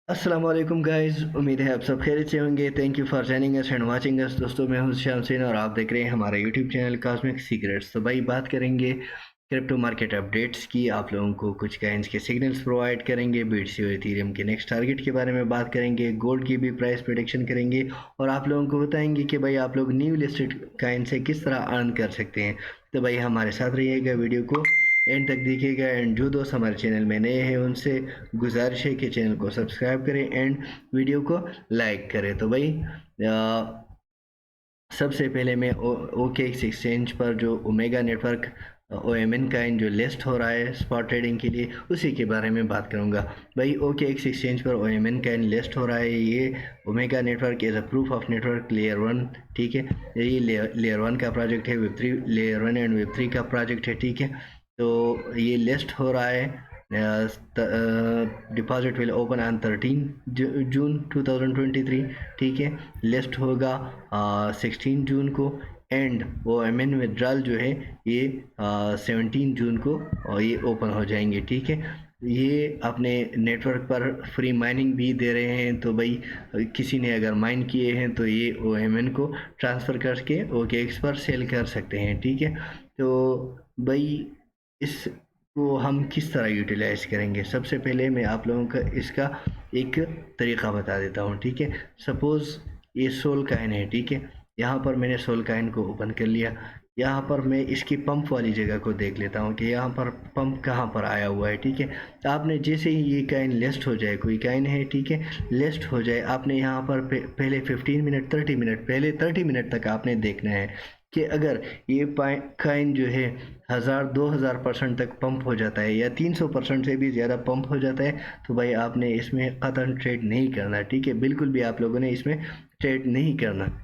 अस्सलाम वालेकुम गाइस, उम्मीद है आप सब खैरियत से होंगे। Thank you for joining us and watching us. दोस्तों, मैं हूं श्याम सिंह और आप देख रहे हैं हमारा यूट्यूब चैनल कॉस्मिक सीक्रेट्स। तो भाई बात करेंगे क्रिप्टो मार्केट अपडेट्स की। आप लोगों को कुछ काइंस के सिग्नल्स प्रोवाइड करेंगे। बीटसी और इथेरियम के नेक्स्ट टारगेट के बारे में बात करेंगे। गोल्ड की भी प्राइस प्रेडिक्शन करेंगे और आप लोगों को बताएंगे कि भाई आप लोग न्यू लिस्टेड काइन से किस तरह अर्न कर सकते हैं। तो भाई हमारे साथ रहिएगा, वीडियो को एंड तक देखिएगा। एंड जो दोस्त हमारे चैनल में नए हैं उनसे गुजारिश है कि चैनल को सब्सक्राइब करें एंड वीडियो को लाइक करें। तो भाई सबसे पहले मैं ओके एक्सचेंज पर जो ओमेगा नेटवर्क OMN का जो लिस्ट हो रहा है स्पॉट ट्रेडिंग के लिए, उसी के बारे में बात करूंगा। भाई ओके एक्सचेंज पर OMN का लिस्ट हो रहा है। ये omega network as a proof of network layer 1, ठीक है। ये लेयर 1 का प्रोजेक्ट है। वेब 3 लेयर 1 एंड वेब 3 का प्रोजेक्ट है, ठीक है। तो ये लिस्ट हो रहा है। डिपॉजिट विल ओपन ऑन 13 जून 2023, ठीक है। लिस्ट होगा 16 जून को एंड वो MN विड्रॉल जो है ये 17 जून को और ये ओपन हो जाएंगे, ठीक है। ये अपने नेटवर्क पर फ्री माइनिंग भी दे रहे हैं। तो भाई किसी ने अगर माइन किए हैं तो ये OMN को ट्रांसफ़र करके OKX पर सेल कर सकते हैं, ठीक है। तो भाई इसको हम किस तरह यूटिलाइज़ करेंगे, सबसे पहले मैं आप लोगों का इसका एक तरीक़ा बता देता हूँ, ठीक है। सपोज़ ये सोल काइन है, ठीक है। यहाँ पर मैंने सोल काइन को ओपन कर लिया। यहाँ पर मैं इसकी पंप वाली जगह को देख लेता हूँ कि यहाँ पर पंप कहाँ पर आया हुआ है, ठीक है। तो आपने जैसे ही ये काइन लिस्ट हो जाए, कोई काइन है, ठीक है, लिस्ट हो जाए, आपने यहाँ पर पहले 15 मिनट 30 मिनट पहले 30 मिनट तक आपने देखना है कि अगर ये काइन जो है 1000-2000% तक पंप हो जाता है या 300% से भी ज़्यादा पंप हो जाता है, तो भाई आपने इसमें कतई ट्रेड नहीं करना, ठीक है। बिल्कुल भी आप लोगों ने इसमें ट्रेड नहीं करना।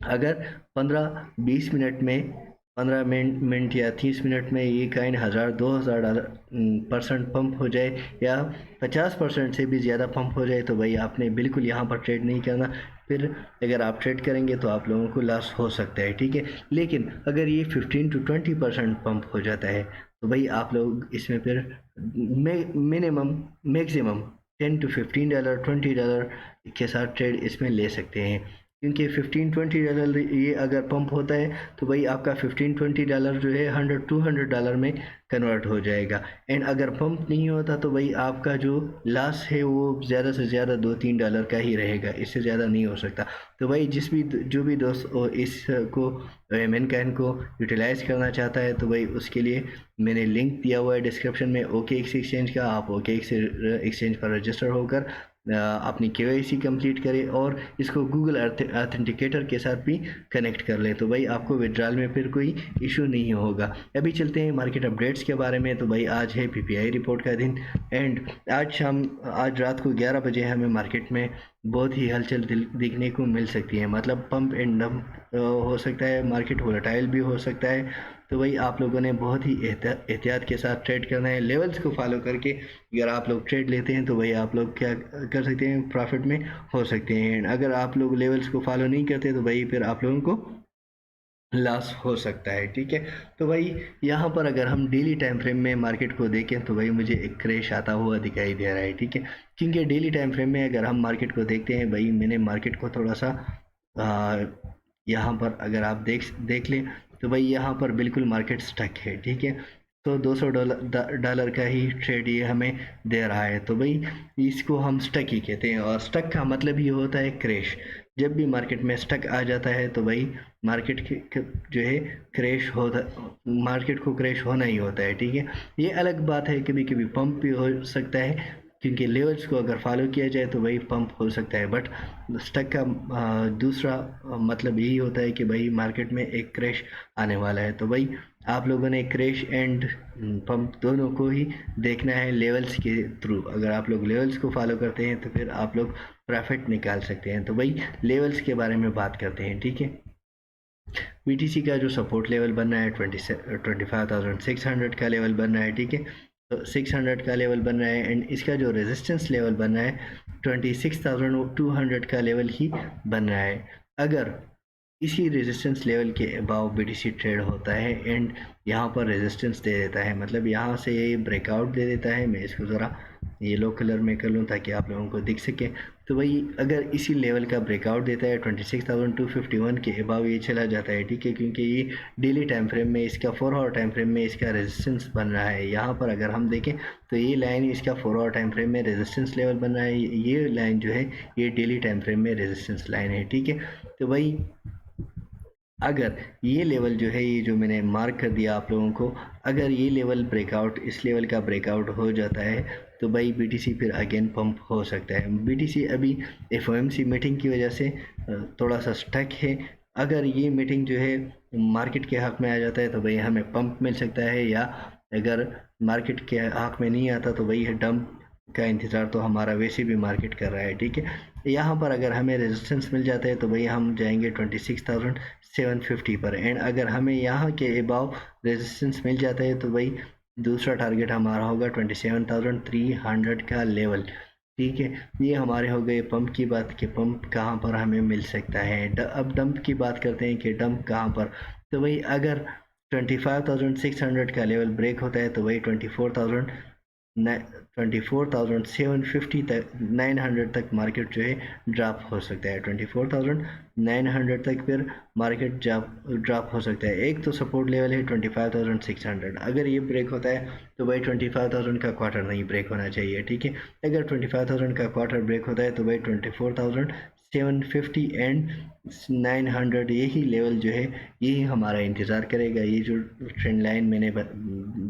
अगर 15-20 मिनट में 15 मिनट या 30 मिनट में ये काइन 1000-2000% पंप हो जाए या 50% से भी ज़्यादा पंप हो जाए, तो भाई आपने बिल्कुल यहाँ पर ट्रेड नहीं करना। फिर अगर आप ट्रेड करेंगे तो आप लोगों को लॉस हो सकता है, ठीक है। लेकिन अगर ये 15-20% पंप हो जाता है तो भाई आप लोग इसमें फिर मिनिमम मैक्सिमम $10 to $15 $20 के साथ ट्रेड इसमें ले सकते हैं। क्योंकि $15-20 ये अगर पंप होता है तो भाई आपका $15-20 जो है $100-200 में कन्वर्ट हो जाएगा। एंड अगर पंप नहीं होता तो भाई आपका जो लॉस है वो ज़्यादा से ज़्यादा $2-3 का ही रहेगा, इससे ज़्यादा नहीं हो सकता। तो भाई जो भी दोस्त इसको मेन कैन को यूटिलाइज़ करना चाहता है तो भाई उसके लिए मैंने लिंक दिया हुआ है डिस्क्रिप्शन में OKX एक्सचेंज का। आप OKX एक्सचेंज पर रजिस्टर होकर अपनी KYC कंप्लीट करें और इसको गूगल ऑथेंटिकेटर के साथ भी कनेक्ट कर लें, तो भाई आपको विड्रॉल में फिर कोई इशू नहीं होगा। अभी चलते हैं मार्केट अपडेट्स के बारे में। तो भाई आज है PPI रिपोर्ट का दिन एंड आज रात को 11 बजे हमें मार्केट में बहुत ही हलचल दिखने को मिल सकती है। मतलब पंप एंड डंप हो सकता है, मार्केट वोलेटाइल भी हो सकता है। तो भाई आप लोगों ने बहुत ही एहतियात के साथ ट्रेड करना है, लेवल्स को फॉलो करके। अगर आप लोग ट्रेड लेते हैं तो भाई आप लोग क्या कर सकते हैं, प्रॉफिट में हो सकते हैं। अगर आप लोग लेवल्स को फॉलो नहीं करते तो भाई फिर आप लोगों को लॉस हो सकता है, ठीक है। तो भाई यहाँ पर अगर हम डेली टाइम फ्रेम में मार्केट को देखें तो भाई मुझे एक क्रैश आता हुआ दिखाई दे रहा है, ठीक है। क्योंकि डेली टाइम फ्रेम में अगर हम मार्केट को देखते हैं, भाई मैंने मार्केट को थोड़ा सा यहाँ पर अगर आप देख लें तो भाई यहाँ पर बिल्कुल मार्केट स्टक है, ठीक है। तो $200 का ही ट्रेड ये हमें दे रहा है। तो भाई इसको हम स्टक ही कहते हैं और स्टक का मतलब ही होता है क्रैश। जब भी मार्केट में स्टक आ जाता है तो भाई मार्केट जो है क्रैश होता, मार्केट को क्रैश होना ही होता है, ठीक है। ये अलग बात है, कभी कभी पंप भी हो सकता है क्योंकि लेवल्स को अगर फॉलो किया जाए तो भाई पंप हो सकता है। बट स्टक का दूसरा मतलब यही होता है कि भाई मार्केट में एक क्रैश आने वाला है। तो भाई आप लोगों ने क्रैश एंड पंप दोनों को ही देखना है लेवल्स के थ्रू। अगर आप लोग लेवल्स को फॉलो करते हैं तो फिर आप लोग प्रॉफिट निकाल सकते हैं। तो भाई लेवल्स के बारे में बात करते हैं, ठीक है। BTC का जो सपोर्ट लेवल बन रहा है 25,600 का लेवल बन रहा है, ठीक है। तो 600 का लेवल बन रहा है एंड इसका जो रेजिस्टेंस लेवल बन रहा है 26,200 का लेवल ही बन रहा है। अगर इसी रेजिस्टेंस लेवल के अबाव BTC ट्रेड होता है एंड यहाँ पर रेजिस्टेंस दे देता है, मतलब यहाँ से ये ब्रेकआउट दे देता है। मैं इसको ज़रा येलो कलर में कर लूँ ताकि आप लोगों को दिख सके। तो वही अगर इसी लेवल का ब्रेकआउट देता है 26,251 के अबाव ये चला जाता है, ठीक है, क्योंकि ये डेली टाइम फ्रेम में इसका 4 आवर टाइम फ्रेम में इसका रेजिस्टेंस बन रहा है। यहाँ पर अगर हम देखें तो ये लाइन इसका 4 आवर टाइम फ्रेम में रेजिस्टेंस लेवल बन रहा है, ये लाइन जो है ये डेली टाइम फ्रेम में रेजिस्टेंस लाइन है, ठीक है। तो वही अगर ये लेवल जो है, ये जो मैंने मार्क कर दिया आप लोगों को, अगर ये लेवल ब्रेकआउट, इस लेवल का ब्रेकआउट हो जाता है तो भाई बीटीसी फिर अगेन पंप हो सकता है। बीटीसी अभी एफओएमसी मीटिंग की वजह से थोड़ा सा स्टक है। अगर ये मीटिंग जो है मार्केट के हक में आ जाता है तो भाई हमें पंप मिल सकता है, या अगर मार्केट के हक में नहीं आता तो भाई डंप का इंतज़ार तो हमारा वैसे भी मार्केट कर रहा है, ठीक है। यहाँ पर अगर हमें रेजिस्टेंस मिल जाता है तो भाई हम जाएंगे 26,750 पर, एंड अगर हमें यहाँ के अबाव रेजिस्टेंस मिल जाता है तो भाई दूसरा टारगेट हमारा होगा 27,300 का लेवल, ठीक है। ये हमारे हो गए पंप की बात कि पंप कहाँ पर हमें मिल सकता है। अब डंप की बात करते हैं कि डंप कहाँ पर। तो भाई अगर 25,600 का लेवल ब्रेक होता है तो भाई 24,750 तक 900 तक मार्केट जो है ड्रॉप हो सकता है। 24,900 तक फिर मार्केट ड्रॉप हो सकता है। एक तो सपोर्ट लेवल है 25,600, अगर ये ब्रेक होता है तो भाई 25,000 का क्वार्टर नहीं ब्रेक होना चाहिए, ठीक है। अगर 25,000 का क्वार्टर ब्रेक होता है तो भाई 24,750 एंड 900 यही लेवल जो है यही हमारा इंतज़ार करेगा। ये जो ट्रेंड लाइन मैंने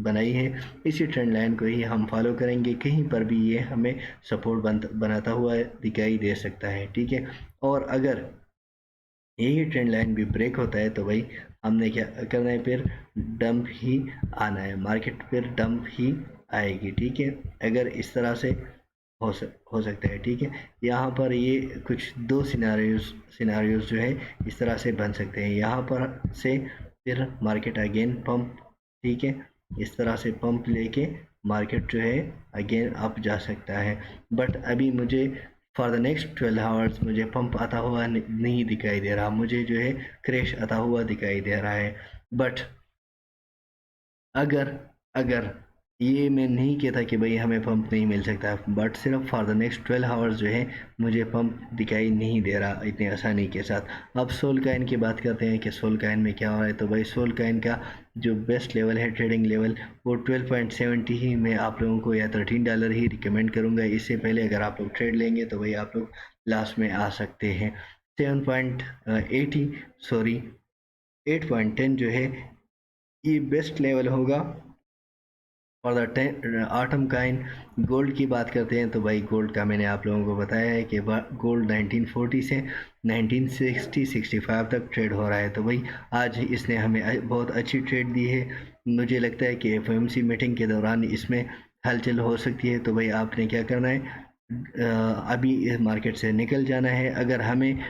बनाई है इसी ट्रेंड लाइन को ही हम फॉलो करेंगे, कहीं पर भी ये हमें सपोर्ट बनाता हुआ दिखाई दे सकता है, ठीक है। और अगर यही ट्रेंड लाइन भी ब्रेक होता है तो भाई हमने क्या करना है, फिर डंप ही आना है, मार्केट फिर डंप ही आएगी, ठीक है। अगर इस तरह से हो सकता है, ठीक है। यहाँ पर ये कुछ दो सिनारियोज जो है इस तरह से बन सकते हैं। यहाँ पर से फिर मार्केट अगेन पंप, ठीक है, इस तरह से पंप लेके मार्केट जो है अगेन अप जा सकता है। बट अभी मुझे फॉर द नेक्स्ट 12 आवर्स मुझे पंप आता हुआ नहीं दिखाई दे रहा, मुझे जो है क्रैश आता हुआ दिखाई दे रहा है। बट अगर अगर ये मैं नहीं कहता कि भाई हमें पंप नहीं मिल सकता, बट सिर्फ फॉर द नेक्स्ट 12 आवर्स जो है मुझे पंप दिखाई नहीं दे रहा इतनी आसानी के साथ। अब सोल काइन की बात करते हैं कि सोल काइन में क्या हो रहा है। तो भाई सोल काइन का जो बेस्ट लेवल है ट्रेडिंग लेवल वो 12.70 ही मैं आप लोगों को, या $13 ही रिकमेंड करूँगा। इससे पहले अगर आप लोग ट्रेड लेंगे तो भाई आप लोग लास्ट में आ सकते हैं। 7.80 सॉरी 8.10 जो है ये बेस्ट लेवल होगा और द आटम काइन। गोल्ड की बात करते हैं तो भाई गोल्ड का मैंने आप लोगों को बताया है कि गोल्ड 1940 से 1960-65 तक ट्रेड हो रहा है। तो भाई आज इसने हमें बहुत अच्छी ट्रेड दी है। मुझे लगता है कि एफओएमसी मीटिंग के दौरान इसमें हलचल हो सकती है। तो भाई आपने क्या करना है, अभी इस मार्केट से निकल जाना है। अगर हमें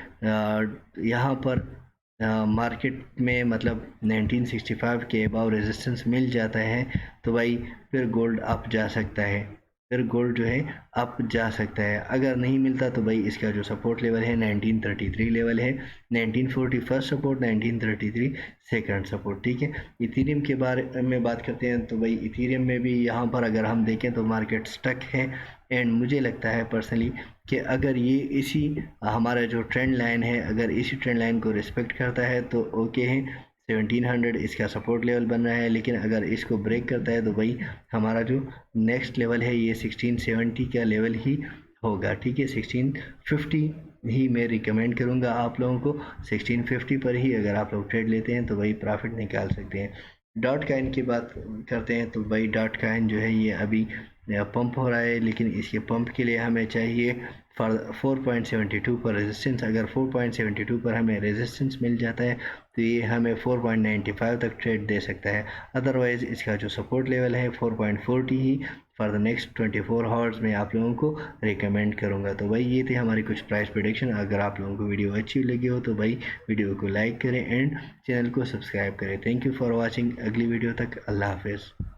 यहाँ पर मार्केट में मतलब 1965 के अबाव रेजिस्टेंस मिल जाता है तो भाई फिर गोल्ड अप जा सकता है, फिर गोल्ड जो है अप जा सकता है। अगर नहीं मिलता तो भाई इसका जो सपोर्ट लेवल है 1933 लेवल है, 1940 फर्स्ट सपोर्ट, 1933 सेकंड सपोर्ट, ठीक है। इथीरियम के बारे में बात करते हैं तो भाई इथीरियम में भी यहाँ पर अगर हम देखें तो मार्केट स्टक है। एंड मुझे लगता है पर्सनली कि अगर ये इसी हमारा जो ट्रेंड लाइन है अगर इसी ट्रेंड लाइन को रिस्पेक्ट करता है तो ओके है, 1700 इसका सपोर्ट लेवल बन रहा है। लेकिन अगर इसको ब्रेक करता है तो भाई हमारा जो नेक्स्ट लेवल है ये 1670 का लेवल ही होगा, ठीक है। 1650 ही मैं रिकमेंड करूँगा आप लोगों को। 1650 पर ही अगर आप लोग ट्रेड लेते हैं तो भाई प्रॉफिट निकाल सकते हैं। डॉट काइन की बात करते हैं तो भाई डॉट काइन जो है ये अभी पंप हो रहा है, लेकिन इसके पंप के लिए हमें चाहिए 4.72 पर रेजिस्टेंस। अगर 4.72 पर हमें रेजिस्टेंस मिल जाता है तो ये हमें 4.95 तक ट्रेड दे सकता है। अदरवाइज़ इसका जो सपोर्ट लेवल है 4.40 ही फॉर द नेक्स्ट 24 आवर्स में आप लोगों को रिकमेंड करूँगा। तो भाई ये थे हमारी कुछ प्राइस प्रेडिक्शन। अगर आप लोगों को वीडियो अच्छी लगी हो तो भाई वीडियो को लाइक करें एंड चैनल को सब्सक्राइब करें। Thank you for watching. अगली वीडियो तक अल्लाह हाफिज़।